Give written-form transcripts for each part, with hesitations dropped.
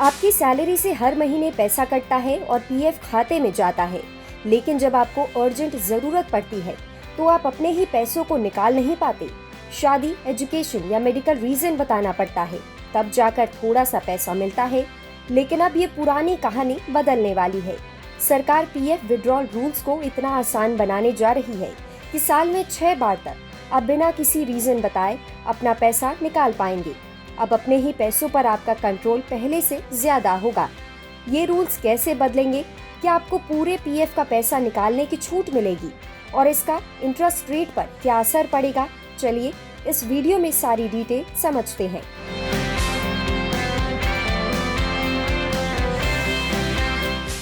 आपकी सैलरी से हर महीने पैसा कटता है और पीएफ खाते में जाता है, लेकिन जब आपको अर्जेंट जरूरत पड़ती है तो आप अपने ही पैसों को निकाल नहीं पाते। शादी, एजुकेशन या मेडिकल रीजन बताना पड़ता है, तब जाकर थोड़ा सा पैसा मिलता है। लेकिन अब ये पुरानी कहानी बदलने वाली है। सरकार पीएफ विड्रॉल रूल्स को इतना आसान बनाने जा रही है कि साल में 6 बार तक आप बिना किसी रीजन बताए अपना पैसा निकाल पाएंगे। अब अपने ही पैसों पर आपका कंट्रोल पहले से ज्यादा होगा। ये रूल्स कैसे बदलेंगे? क्या आपको पूरे पीएफ का पैसा निकालने की छूट मिलेगी और इसका इंटरेस्ट रेट पर क्या असर पड़ेगा? चलिए इस वीडियो में सारी डिटेल समझते हैं।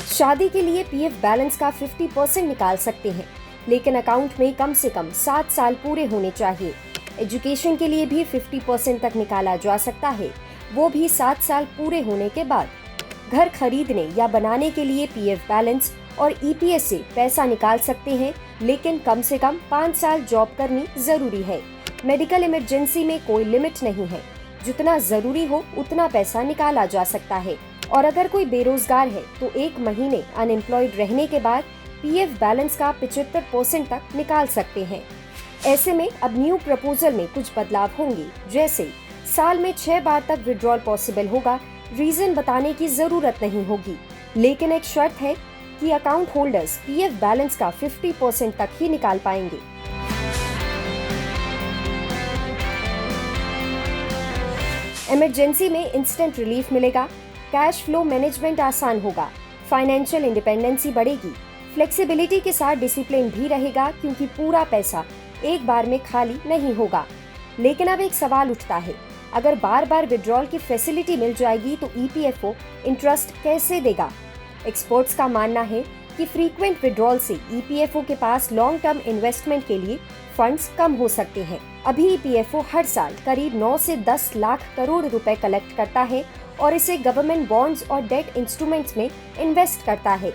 शादी के लिए पीएफ बैलेंस का 50% निकाल सकते हैं, लेकिन अकाउंट में कम से कम 7 साल पूरे होने चाहिए। एजुकेशन के लिए भी 50% तक निकाला जा सकता है, वो भी 7 साल पूरे होने के बाद। घर खरीदने या बनाने के लिए पीएफ बैलेंस और ईपीएस से पैसा निकाल सकते हैं, लेकिन कम से कम 5 साल जॉब करनी जरूरी है। मेडिकल इमरजेंसी में कोई लिमिट नहीं है, जितना जरूरी हो उतना पैसा निकाला जा सकता है। और अगर कोई बेरोजगार है तो 1 महीने अनएम्प्लॉयड रहने के बाद पीएफ बैलेंस का 75% तक निकाल सकते हैं। ऐसे में अब न्यू प्रपोजल में कुछ बदलाव होंगे, जैसे साल में 6 बार तक विड्रॉल पॉसिबल होगा, रीजन बताने की जरूरत नहीं होगी, लेकिन एक शर्त है कि अकाउंट होल्डर्स पीएफ बैलेंस का 50% तक ही निकाल पाएंगे। इमरजेंसी में इंस्टेंट रिलीफ मिलेगा, कैश फ्लो मैनेजमेंट आसान होगा, फाइनेंशियल इंडिपेंडेंसी बढ़ेगी। फ्लेक्सिबिलिटी के साथ डिसिप्लिन भी रहेगा, क्योंकि पूरा पैसा एक बार में खाली नहीं होगा। लेकिन अब एक सवाल उठता है, अगर बार बार विड्रॉल की फैसिलिटी मिल जाएगी तो ईपीएफओ इंटरेस्ट कैसे देगा? एक्सपर्ट्स का मानना है कि फ्रीक्वेंट विड्रॉल से ईपीएफओ के पास लॉन्ग टर्म इन्वेस्टमेंट के लिए फंड्स कम हो सकते हैं। अभी ईपीएफओ हर साल करीब 9 से 10 लाख करोड़ रुपए कलेक्ट करता है और इसे गवर्नमेंट बॉन्ड्स और डेट इंस्ट्रूमेंट्स में इन्वेस्ट करता है।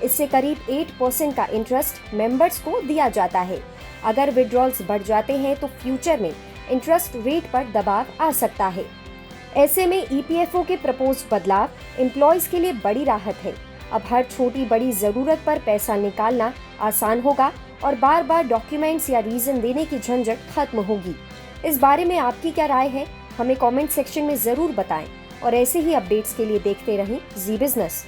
इससे करीब 8% का इंटरेस्ट मेंबर्स को दिया जाता है। अगर विड्रॉल्स बढ़ जाते हैं तो फ्यूचर में इंटरेस्ट रेट पर दबाव आ सकता है। ऐसे में ईपीएफओ के प्रपोज्ड बदलाव एम्प्लॉयज के लिए बड़ी राहत है। अब हर छोटी बड़ी जरूरत पर पैसा निकालना आसान होगा और बार बार डॉक्यूमेंट्स या रीजन देने की झंझट खत्म होगी। इस बारे में आपकी क्या राय है? हमें कमेंट सेक्शन में जरूर बताएं और ऐसे ही अपडेट्स के लिए देखते रहें जी बिजनेस।